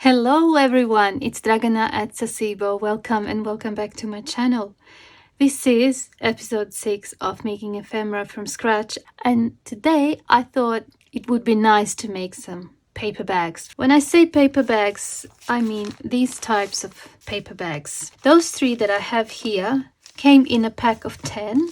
Hello everyone, it's Dragana at Saacibo. Welcome and welcome back to my channel. This is episode 6 of making ephemera from scratch, and today I thought it would be nice to make some paper bags. When I say paper bags, I mean these types of paper bags. Those 3 that I have here came in a pack of 10.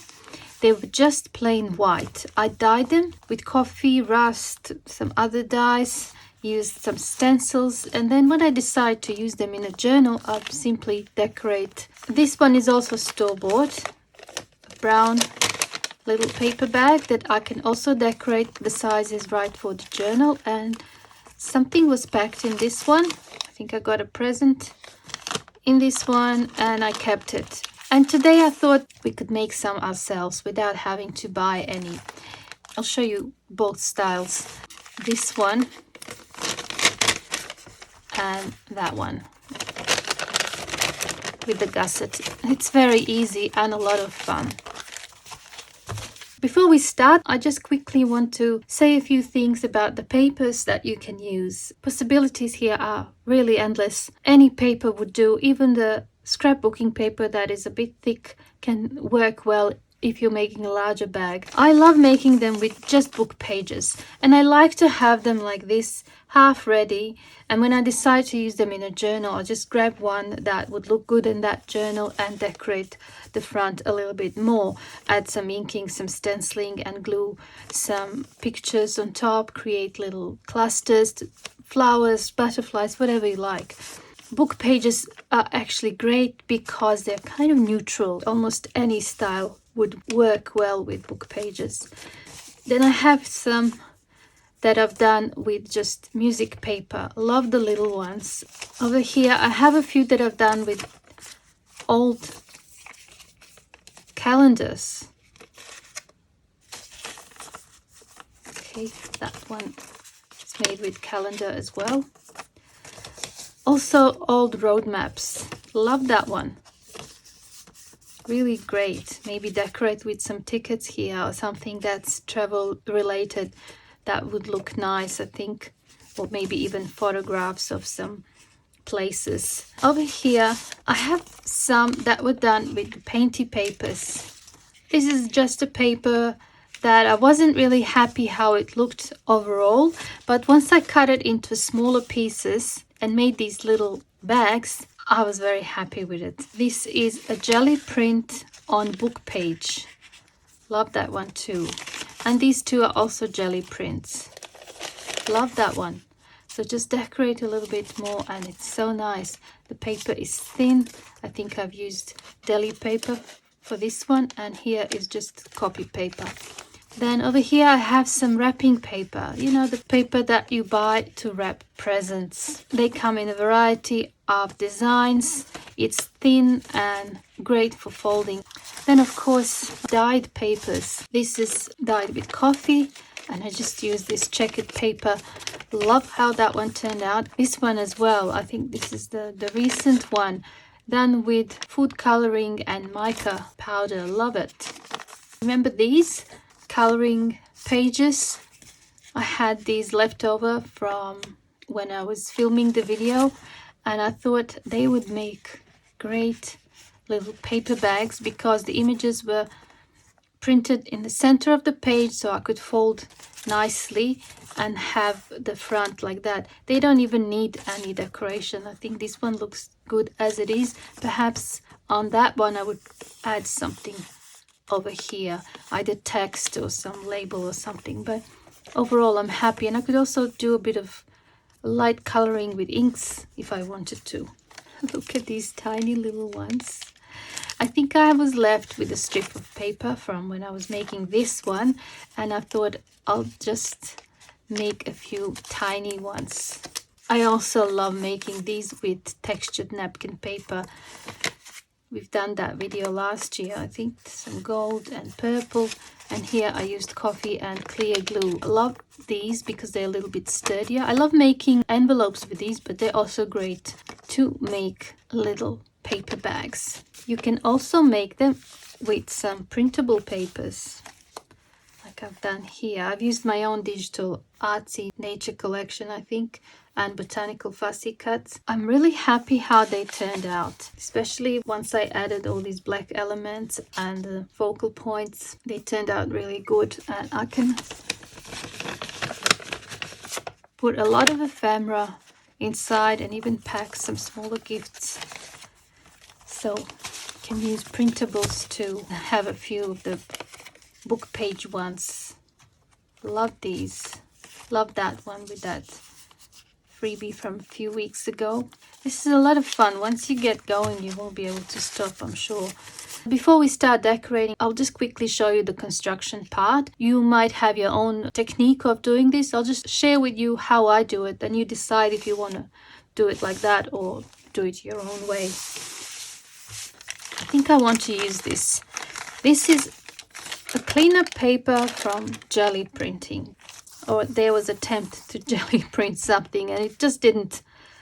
They were just plain white. I dyed them with coffee, rust, some other dyes, used some stencils, and then when I decide to use them in a journal, I'll simply decorate. This one is also store-bought, a brown little paper bag that I can also decorate. The size is right for the journal, and something was packed in this one. I think I got a present in this one and I kept it. And today I thought we could make some ourselves without having to buy any. I'll show you both styles. This one and that one with the gusset. It's very easy and a lot of fun. Before we start, I just quickly want to say a few things about the papers that you can use. Possibilities here are really endless. Any paper would do. Even the scrapbooking paper that is a bit thick can work well if you're making a larger bag. I love making them with just book pages, and I like to have them like this, half ready, and when I decide to use them in a journal, I'll just grab one that would look good in that journal and decorate the front a little bit more, add some inking, some stenciling, and glue some pictures on top, create little clusters, flowers, butterflies, whatever you like. Book pages are actually great because they're kind of neutral. Almost any style would work well with book pages. Then I have some that I've done with just music paper. Love the little ones. Over here I have a few that I've done with old calendars. Okay, that one is made with calendar as well. Also old road maps. Love that one. Really great. Maybe decorate with some tickets here or something that's travel related. That would look nice, I think. Or maybe even photographs of some places. Over here I have some that were done with painty papers. This is just a paper that I wasn't really happy how it looked overall, but once I cut it into smaller pieces and made these little bags, I was very happy with it. This is a jelly print on book page. Love that one too. And these 2 are also jelly prints. Love that one. So just decorate a little bit more and it's so nice. The paper is thin. I think I've used deli paper for this one, and here is just copy paper. Then over here I have some wrapping paper. You know, the paper that you buy to wrap presents. They come in a variety of designs. It's thin and great for folding. Then of course dyed papers. This is dyed with coffee and I just use this checkered paper. Love how that one turned out. This one as well, I think this is the recent one, done with food coloring and mica powder. Love it. Remember these coloring pages? I had these left over from when I was filming the video, and I thought they would make great little paper bags because the images were printed in the center of the page, so I could fold nicely and have the front like that. They don't even need any decoration. I think this one looks good as it is. Perhaps on that one I would add something over here, either text or some label or something, but overall I'm happy. And I could also do a bit of light coloring with inks if I wanted to. Look at these tiny little ones. I think I was left with a strip of paper from when I was making this one, and I thought I'll just make a few tiny ones. I also love making these with textured napkin paper. We've done that video last year, I think. Some gold and purple, and here I used coffee and clear glue. I love these because they're a little bit sturdier. I love making envelopes with these, but they're also great to make little paper bags. You can also make them with some printable papers. Like like I've done here. I've used my own digital artsy nature collection, I think, and botanical fussy cuts. I'm really happy how they turned out, especially once I added all these black elements and the focal points. They turned out really good, and I can put a lot of ephemera inside and even pack some smaller gifts. So can use printables to have a few of the book page ones. Love these. Love that one with that freebie from a few weeks ago. This is a lot of fun. Once you get going, you won't be able to stop, I'm sure. Before we start decorating, I'll just quickly show you the construction part. You might have your own technique of doing this. I'll just share with you how I do it, and you decide if you want to do it like that or do it your own way. I think I want to use this. This is a cleanup paper from jelly printing, or there was an attempt to jelly print something and it just didn't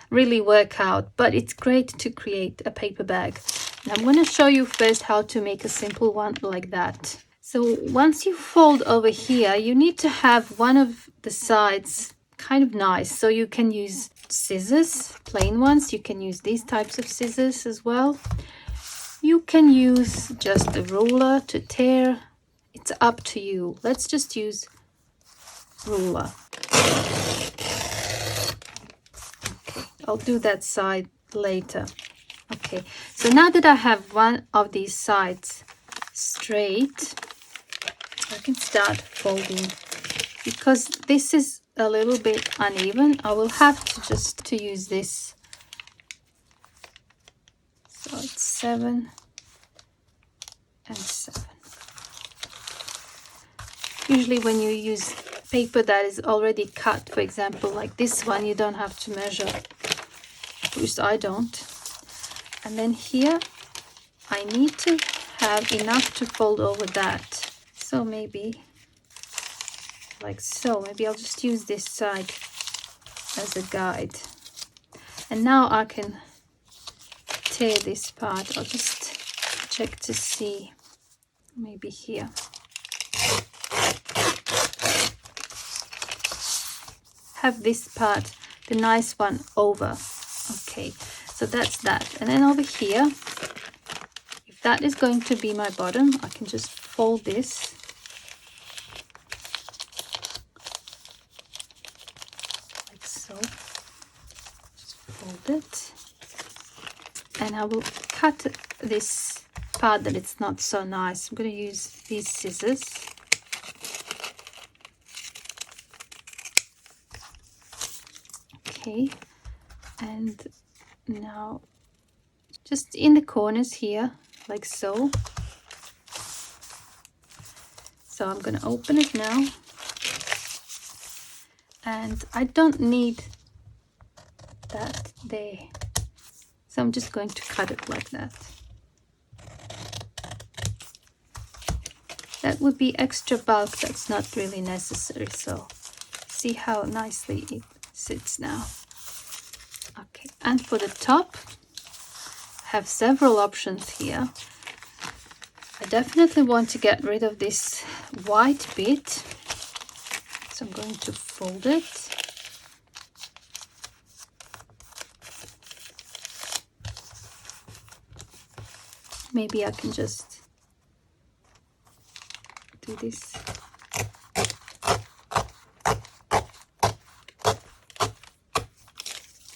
really work out, but it's great to create a paper bag. And I'm going to show you first how to make a simple one like that. So once you fold over here, you need to have one of the sides kind of nice, so you can use scissors, plain ones. You can use these types of scissors as well. You can use just a ruler to tear. It's up to you. Let's just use ruler. Okay, I'll do that side later. Okay, so now that I have one of these sides straight, I can start folding. Because this is a little bit uneven, I will have to just use this. So it's 7 and 7. Usually when you use paper that is already cut, for example, like this one, you don't have to measure. At least I don't. And then here, I need to have enough to fold over that. So maybe like so. Maybe I'll just use this side as a guide. And now I can tear this part. I'll just check to see, maybe here. Have this part, the nice one, over. Okay, so that's that. And then over here, if that is going to be my bottom, I can just fold this. Like so. Just fold it. And I will cut this part that it's not so nice. I'm going to use these scissors. Okay, and now just in the corners here, like so. So I'm going to open it now, and I don't need that there, so I'm just going to cut it like that. That would be extra bulk that's not really necessary. So see how nicely it sits now. Okay, and for the top, I have several options here. I definitely want to get rid of this white bit, so I'm going to fold it. Maybe I can just do this.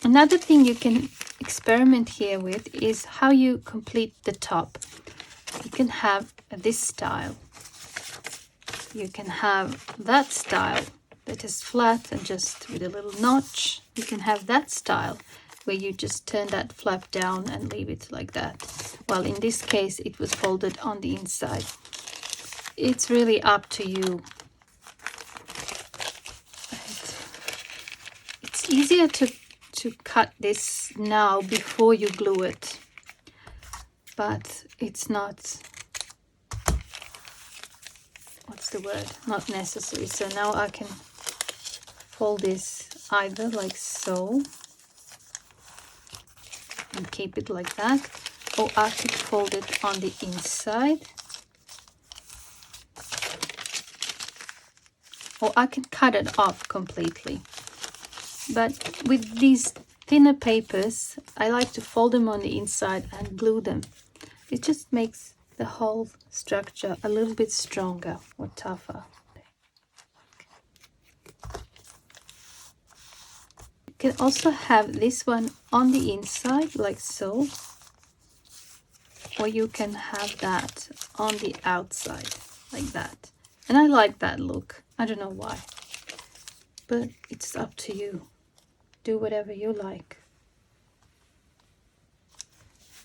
Another thing you can experiment here with is how you complete the top. You can have this style. You can have that style that is flat and just with a little notch. You can have that style where you just turn that flap down and leave it like that. Well, in this case, it was folded on the inside. It's really up to you. It's easier to cut this now before you glue it, but it's not, what's the word, not necessary. So now I can fold this either like so and keep it like that, or I could fold it on the inside or I can cut it off completely. But with these thinner papers, I like to fold them on the inside and glue them. It just makes the whole structure a little bit stronger or tougher. You can also have this one on the inside like so, or you can have that on the outside like that. And I like that look. I don't know why, but it's up to you. Do whatever you like.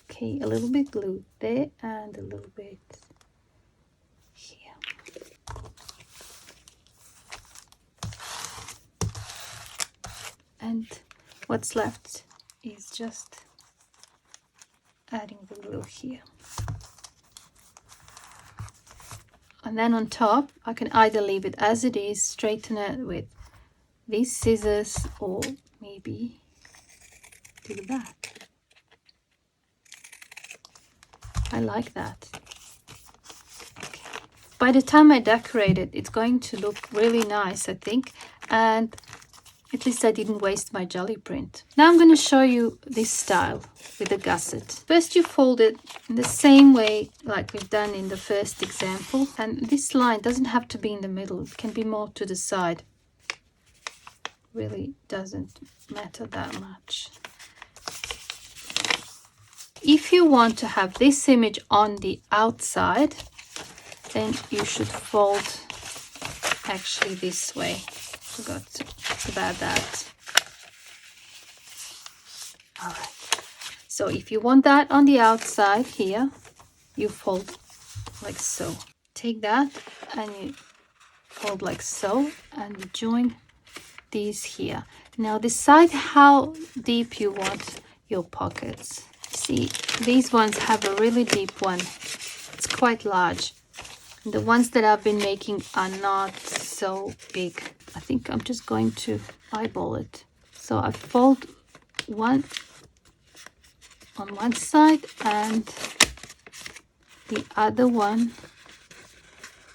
Okay, a little bit glue there and a little bit here. And what's left is just adding the glue here. And then on top, I can either leave it as it is, straighten it with these scissors, or maybe do that. I like that. Okay. By the time I decorate it, it's going to look really nice, I think. And at least I didn't waste my jelly print. Now I'm going to show you this style with the gusset. First you fold it in the same way like we've done in the first example. And this line doesn't have to be in the middle. It can be more to the side. Really doesn't matter that much. If you want to have this image on the outside, then you should fold actually this way. Forgot about that. All right. So if you want that on the outside here, you fold like so. Take that and you fold like so, and you join these here. Now decide how deep you want your pockets. See, these ones have a really deep one. It's quite large. The ones that I've been making are not so big. I think I'm just going to eyeball it. So I fold one on one side and the other one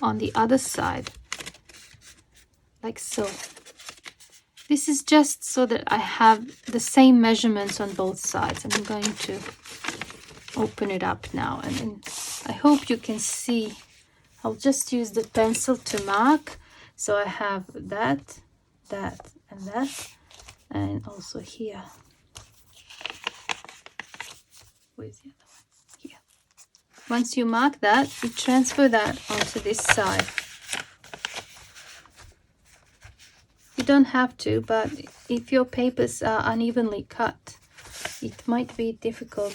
on the other side, like so. This is just so that I have the same measurements on both sides. And I'm going to open it up now, and then I hope you can see. I'll just use the pencil to mark. So I have that, that, and that, and also here. Where's the other one? Here. Once you mark that, you transfer that onto this side. You don't have to, but if your papers are unevenly cut, it might be difficult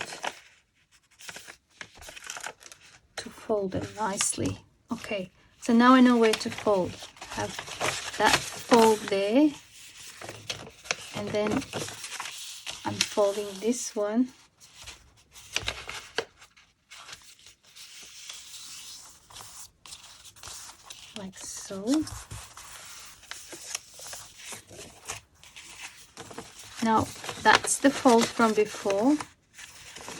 to fold them nicely. Okay, so now I know where to fold. Have that fold there, and then I'm folding this one like so. Now that's the fold from before.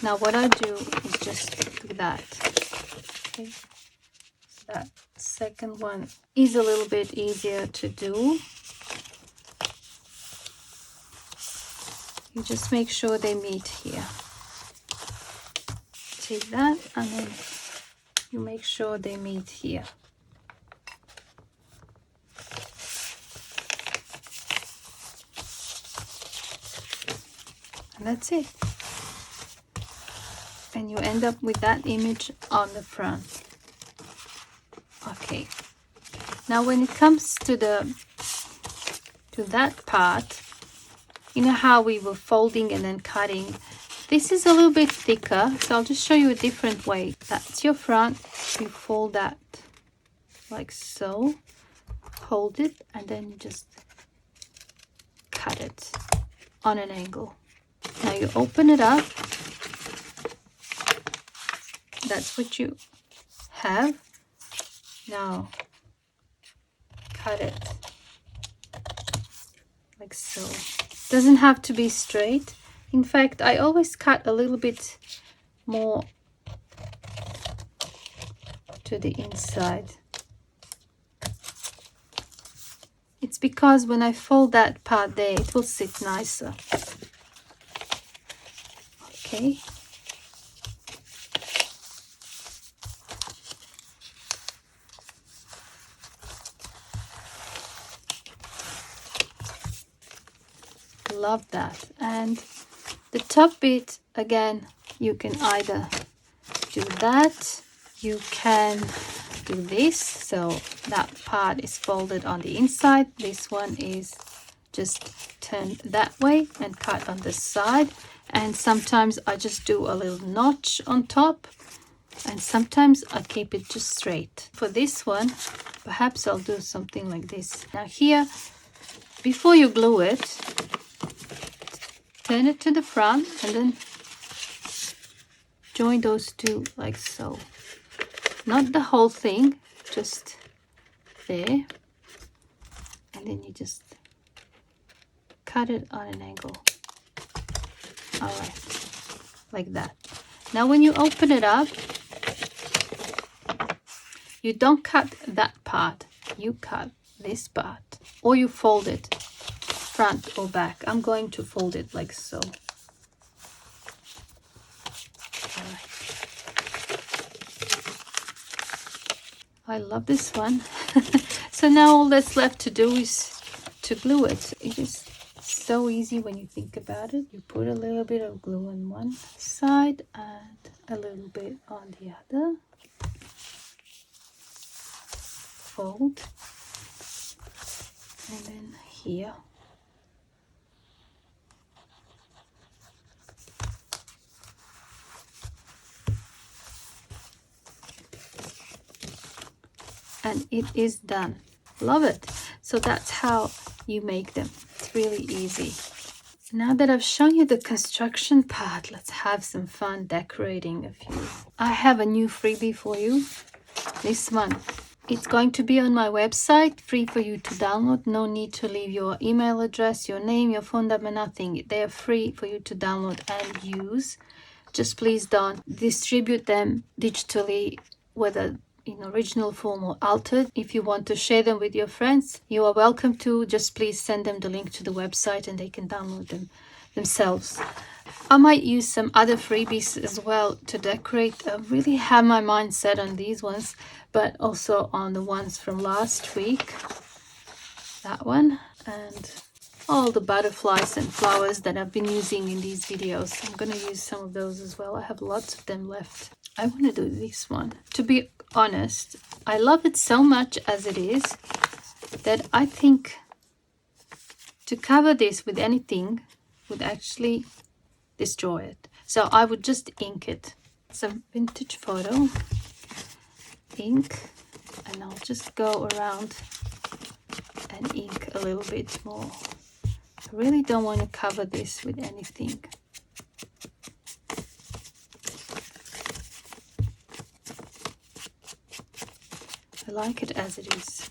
Now what I do is just do that. Okay. So that second one is a little bit easier to do. You just make sure they meet here. Take that and then you make sure they meet here. And that's it. And you end up with that image on the front. Okay. Now when it comes to that part, you know how we were folding and then cutting? This is a little bit thicker, so I'll just show you a different way. That's your front. You fold that like so, hold it, and then you just cut it on an angle. Now you open it up. That's what you have. Now cut it like so. Doesn't have to be straight. In fact, I always cut a little bit more to the inside. It's because when I fold that part there, it will sit nicer. Okay. Love that. And the top bit, again, you can either do that, you can do this, so that part is folded on the inside, this one is just turned that way and cut on the side. And sometimes I just do a little notch on top, and sometimes I keep it just straight. For this one, perhaps I'll do something like this. Now here, before you glue it, turn it to the front and then join those two like so. Not the whole thing, just there. And then you just cut it on an angle. All right, like that. Now when you open it up, you don't cut that part, you cut this part, or you fold it front or back. I'm going to fold it like so. All right. I love this one. So now all that's left to do is to glue it. It is so easy when you think about it. You put a little bit of glue on one side and a little bit on the other. Fold. And then here. And it is done. Love it. So that's how you make them. It's really easy. Now that I've shown you the construction part, let's have some fun decorating a few. I have a new freebie for you this month. It's going to be on my website, free for you to download. No need to leave your email address, your name, your phone number, nothing. They are free for you to download and use. Just please don't distribute them digitally, whether in original form or altered. If you want to share them with your friends, you are welcome to. Just please send them the link to the website and they can download them themselves. I might use some other freebies as well to decorate. I really have my mind set on these ones, but also on the ones from last week. That one, and all the butterflies and flowers that I've been using in these videos. I'm going to use some of those as well. I have lots of them left. I want to do this one. To be honest, I love it so much as it is that I think to cover this with anything would actually destroy it. So I would just ink it. Some vintage photo ink, and I'll just go around and ink a little bit more. I really don't want to cover this with anything. I like it as it is.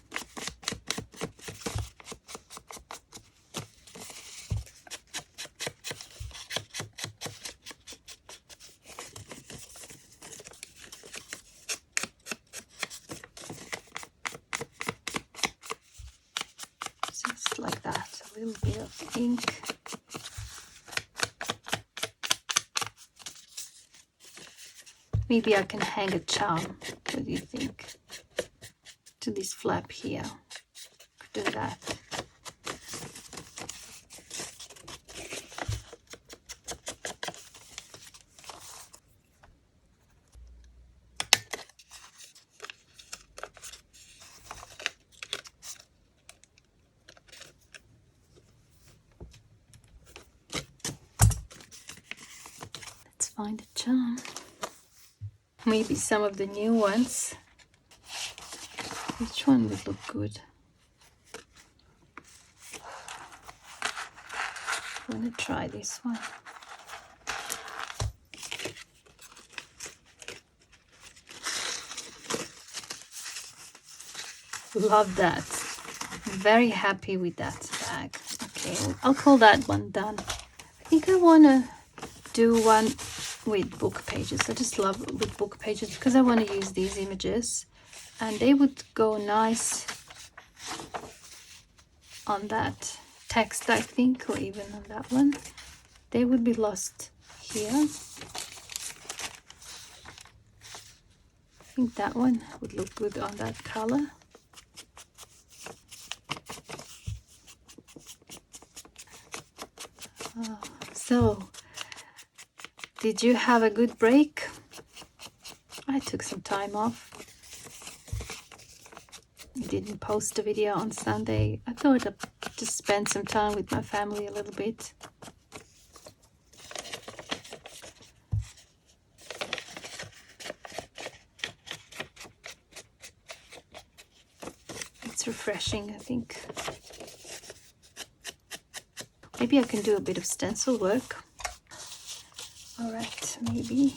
Just like that, a little bit of ink. Maybe I can hang a charm. What do you think? To this flap here. Do that. Let's find a charm. Maybe some of the new ones. Which one would look good? I'm gonna try this one. Love that. I'm very happy with that bag. Okay, I'll call that one done. I think I wanna do one with book pages. I just love with book pages because I want to use these images and they would go nice on that text, I think, or even on that one. They would be lost here. I think that one would look good on that color. So, did you have a good break? I took some time off. I didn't post a video on Sunday. I thought I'd just spend some time with my family a little bit. It's refreshing, I think. Maybe I can do a bit of stencil work. All right, maybe.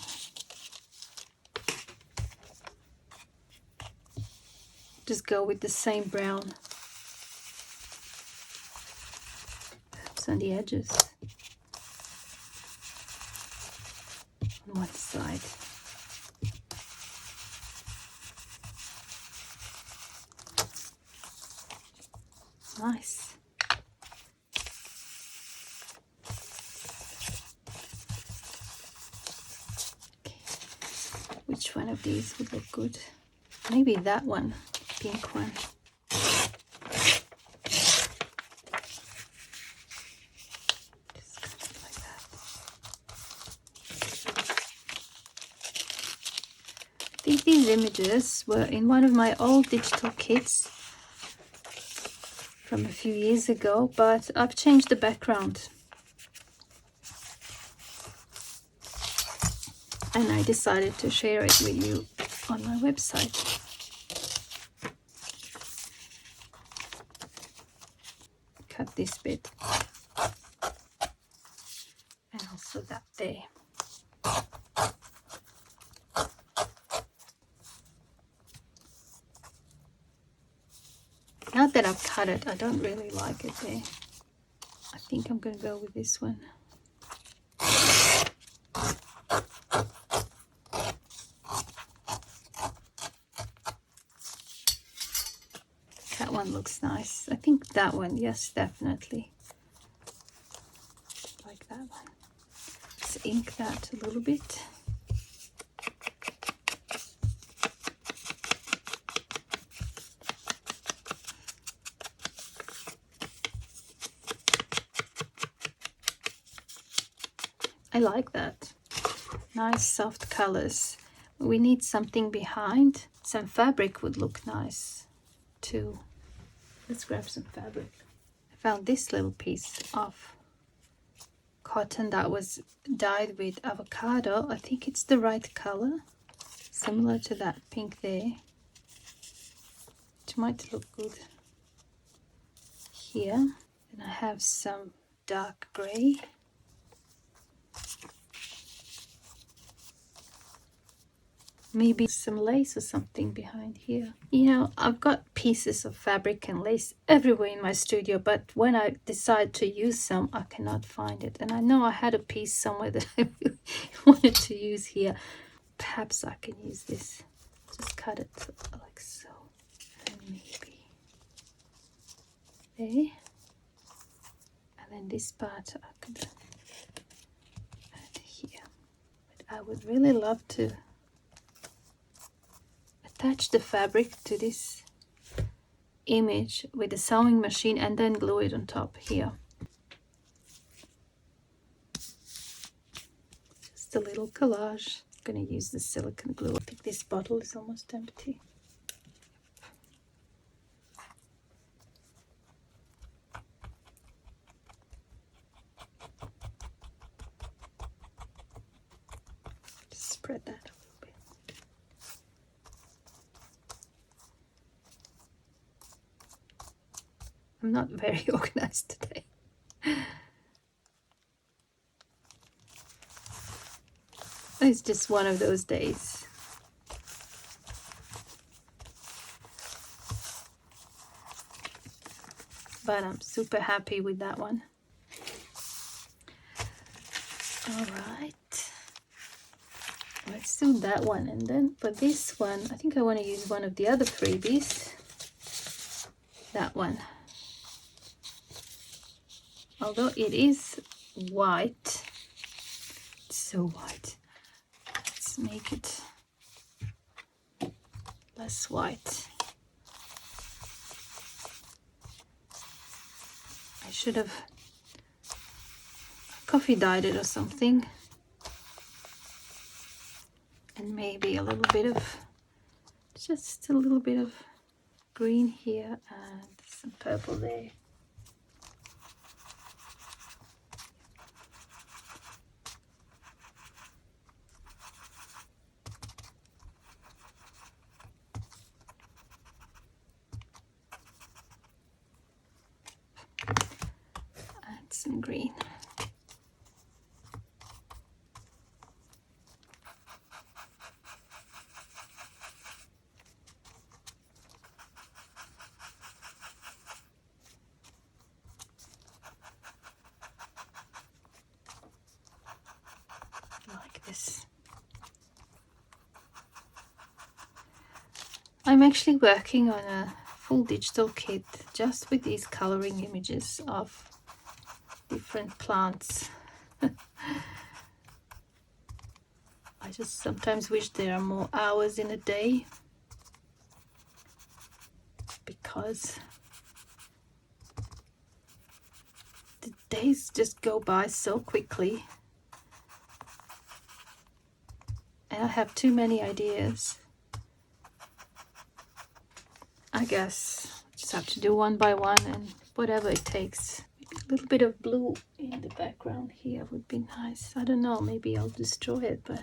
Just go with the same brown. Perhaps on the edges. On one side. Nice. Okay. Which one of these would look good? Maybe that one, pink one. Just cut it like that. I think these images were in one of my old digital kits from a few years ago, but I've changed the background. And I decided to share it with you on my website. Cut this bit. And also that there. Now that I've cut it, I don't really like it there. I think I'm going to go with this one. That one looks nice. I think that one, yes, definitely. Like that one. Let's ink that a little bit. I like that. Nice soft colors. We need something behind. Some fabric would look nice too. Let's grab some fabric. I found this little piece of cotton that was dyed with avocado. I think it's the right color. Similar to that pink there. It might look good here. And I have some dark gray. Maybe some lace or something behind here. You know, I've got pieces of fabric and lace everywhere in my studio, but when I decide to use some, I cannot find it. And I know I had a piece somewhere that I really wanted to use here. Perhaps I can use this. Just cut it like so. And maybe there. And then this part I could add here. But I would really love to attach the fabric to this image with the sewing machine and then glue it on top here. Just a little collage. I'm going to use the silicone glue. I think this bottle is almost empty. Just spread that. I'm not very organized today. It's just one of those days. But I'm super happy with that one. All right. Let's do that one. And then for this one, I think I want to use one of the other freebies. That one. although it is white. It's so white. Let's make it less white. I should have coffee dyed it or something. And maybe a little bit of, just a little bit of green here and some purple there. Add some green. Like this. I'm actually working on a full digital kit just with these coloring images of different plants. I just sometimes wish there are more hours in a day, because the days just go by so quickly and I have too many ideas. I guess I just have to do one by one and whatever it takes. Maybe a little bit of blue in the background here would be nice. I don't know, maybe I'll destroy it, but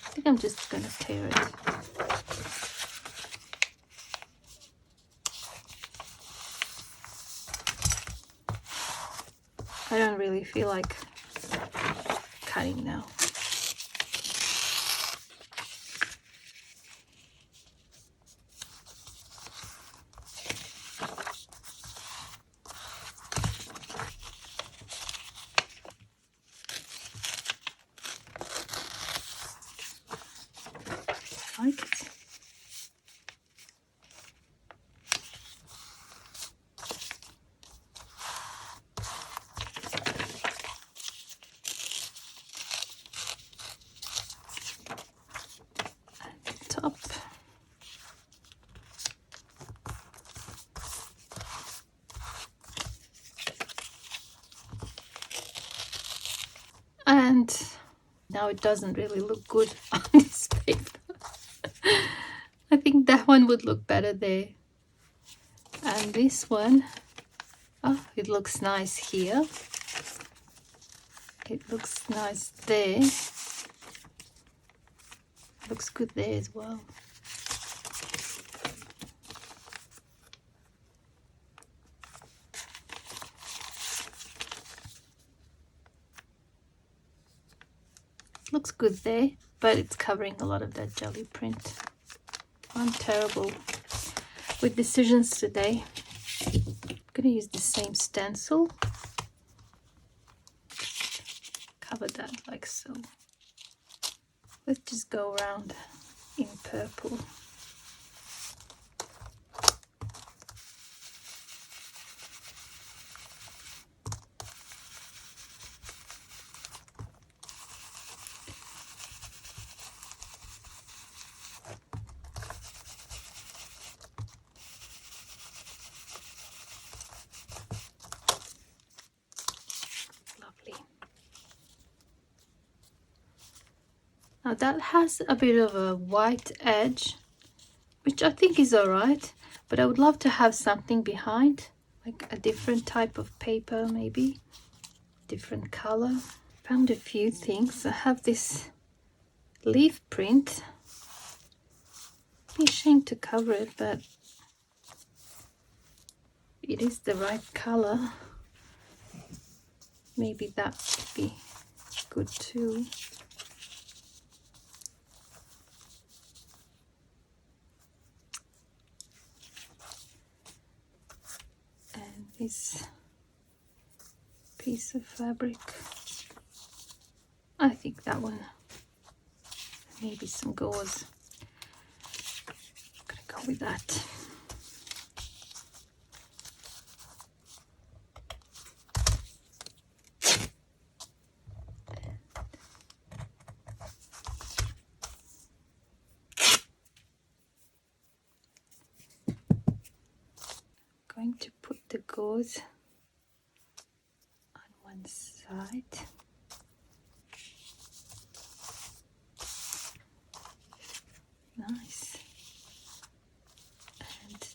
I think I'm just gonna tear it. I don't really feel like cutting now. I like it. Top. And now it doesn't really look good on this paper. I think that one would look better there. And this one, oh, it looks nice here. It looks nice there. Looks good there as well. Looks good there, but it's covering a lot of that jelly print. I'm terrible with decisions today. I'm gonna use the same stencil. Cover that like so. Let's just go around in purple. Now that has a bit of a white edge, which I think is alright, but I would love to have something behind, like a different type of paper, maybe different color. Found a few things. I have this leaf print. Be ashamed to cover it, but it is the right color. Maybe that would be good too. And this piece of fabric. I think that one. Maybe some gauze. I'm gonna go with that. Going to put the gauze on one side. Nice. And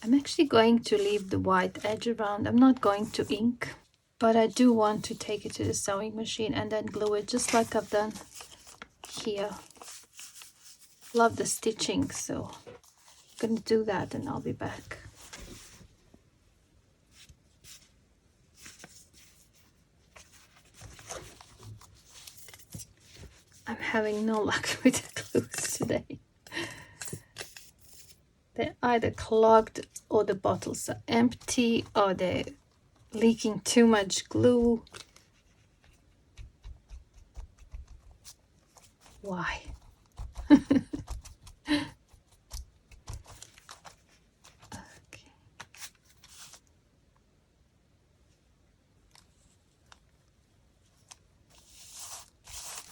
I'm actually going to leave the white edge around. I'm not going to ink, but I do want to take it to the sewing machine and then glue it just like I've done here. Love the stitching, so I'm going to do that and I'll be back. I'm having no luck with the glues today. They're either clogged or the bottles are empty or they're leaking too much glue. Why? Okay.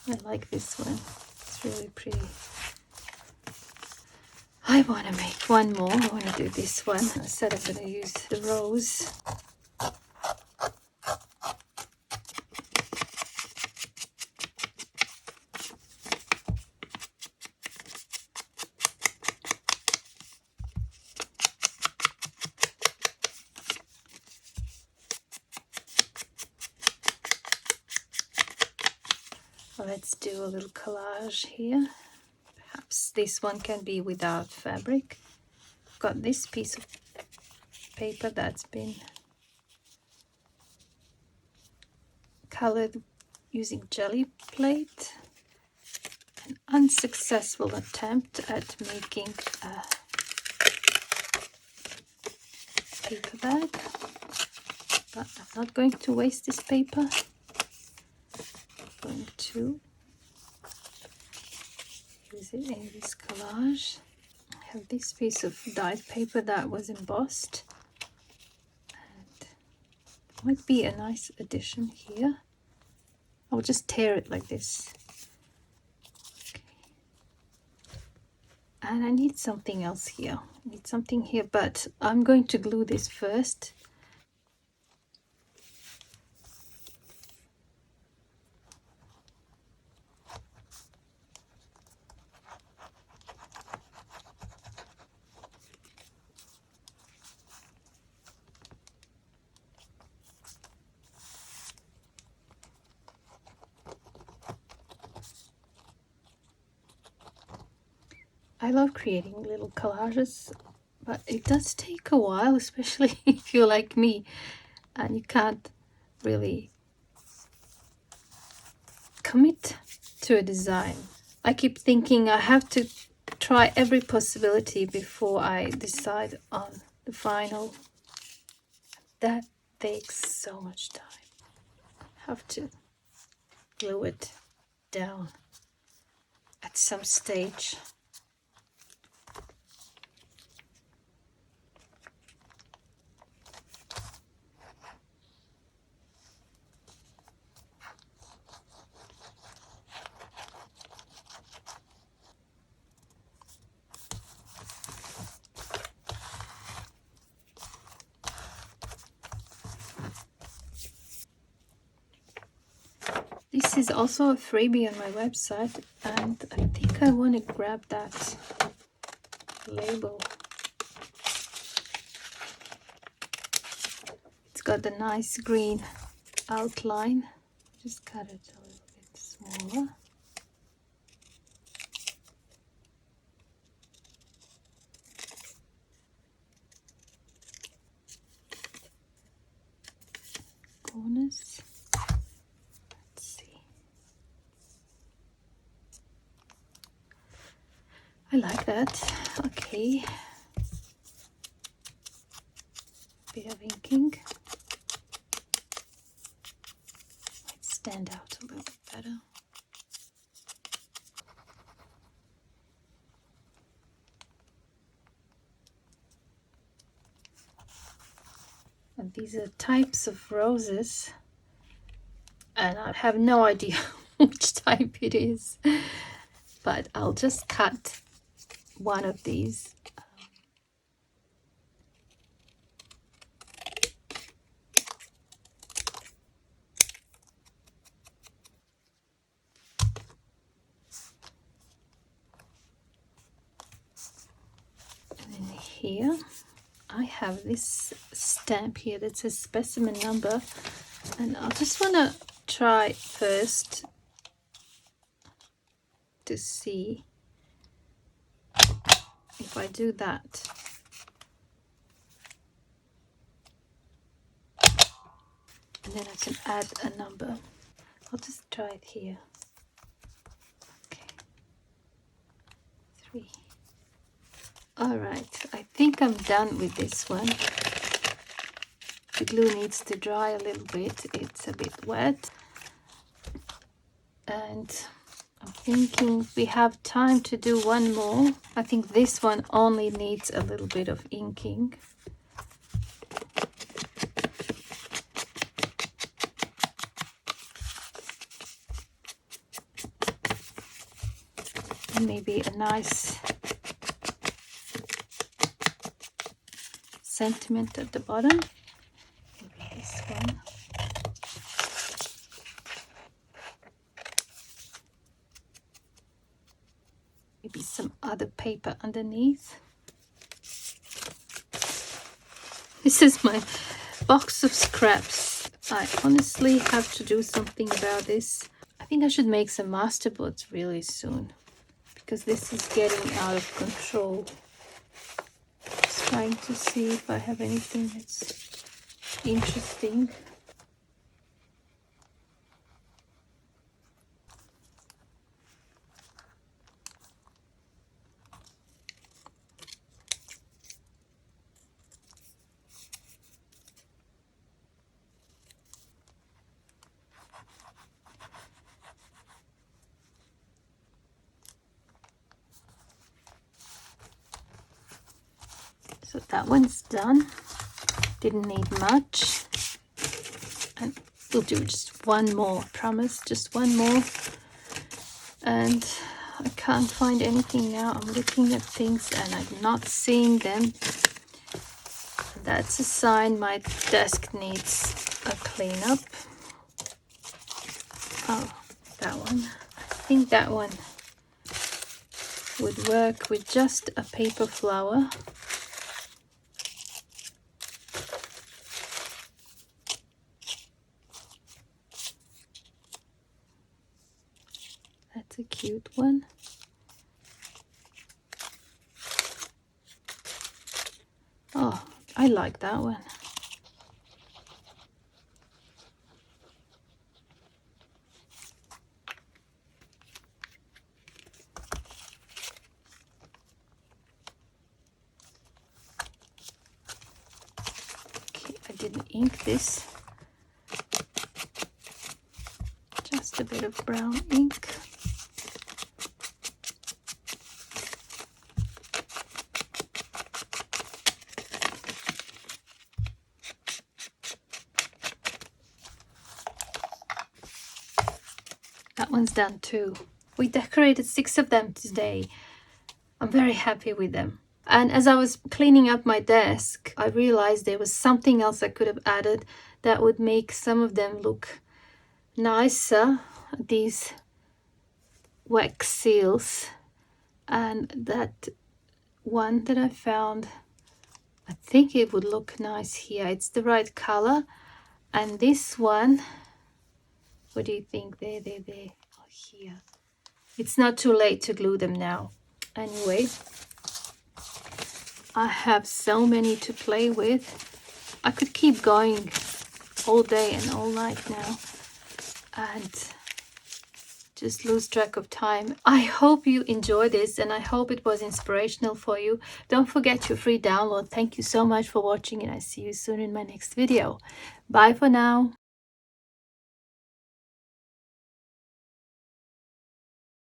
I like this one. It's really pretty. I want to make one more. I want to do this one. I said I'm going to use the rose. Let's do a little collage here. Perhaps this one can be without fabric. I've got this piece of paper that's been colored using jelly plate. An unsuccessful attempt at making a paper bag, but I'm not going to waste this paper. I'm going to use it in this collage. I have this piece of dyed paper that was embossed, and it might be a nice addition here. I'll just tear it like this. Okay. And I need something else here. I need something here, but I'm going to glue this first. I love creating little collages, but it does take a while, especially if you're like me and you can't really commit to a design. I keep thinking I have to try every possibility before I decide on the final. That takes so much time. I have to glue it down at some stage. This is also a freebie on my website, and I think I want to grab that label. It's got a nice green outline. Just cut it a little bit smaller. Corners. I like that. Okay. Bit of inking. These are types of roses, and I have no idea which type it is, but I'll just cut one of these. And then here I have this stamp here that says specimen number, and I just want to try first to see if I do that. And then I can add a number. I'll just try it here. Okay. 3. All right, I think I'm done with this one. The glue needs to dry a little bit. It's a bit wet. And I'm thinking we have time to do one more. I think this one only needs a little bit of inking. And maybe a nice sentiment at the bottom. Maybe this one. Maybe some other paper underneath. This is my box of scraps. I honestly have to do something about this. I think I should make some masterboards really soon, because this is getting out of control. Just trying to see if I have anything that's interesting. So that one's done. Didn't need much. And we'll do just one more, I promise, just one more. And I can't find anything now. I'm looking at things and I'm not seeing them. That's a sign my desk needs a cleanup. Oh, that one. I think that one would work with just a paper flower. That's a cute one. Oh, I like that one. Okay, I didn't ink this. Just a bit of brown ink. That one's done too. We decorated 6 of them today. I'm very happy with them. And as I was cleaning up my desk, I realized there was something else I could have added that would make some of them look nicer. These wax seals. And that one that I found, I think it would look nice here. It's the right color. And this one, what do you think? There. Oh, here. It's not too late to glue them now. Anyway, I have so many to play with. I could keep going all day and all night now and just lose track of time. I hope you enjoyed this and I hope it was inspirational for you. Don't forget your free download. Thank you so much for watching and I see you soon in my next video. Bye for now.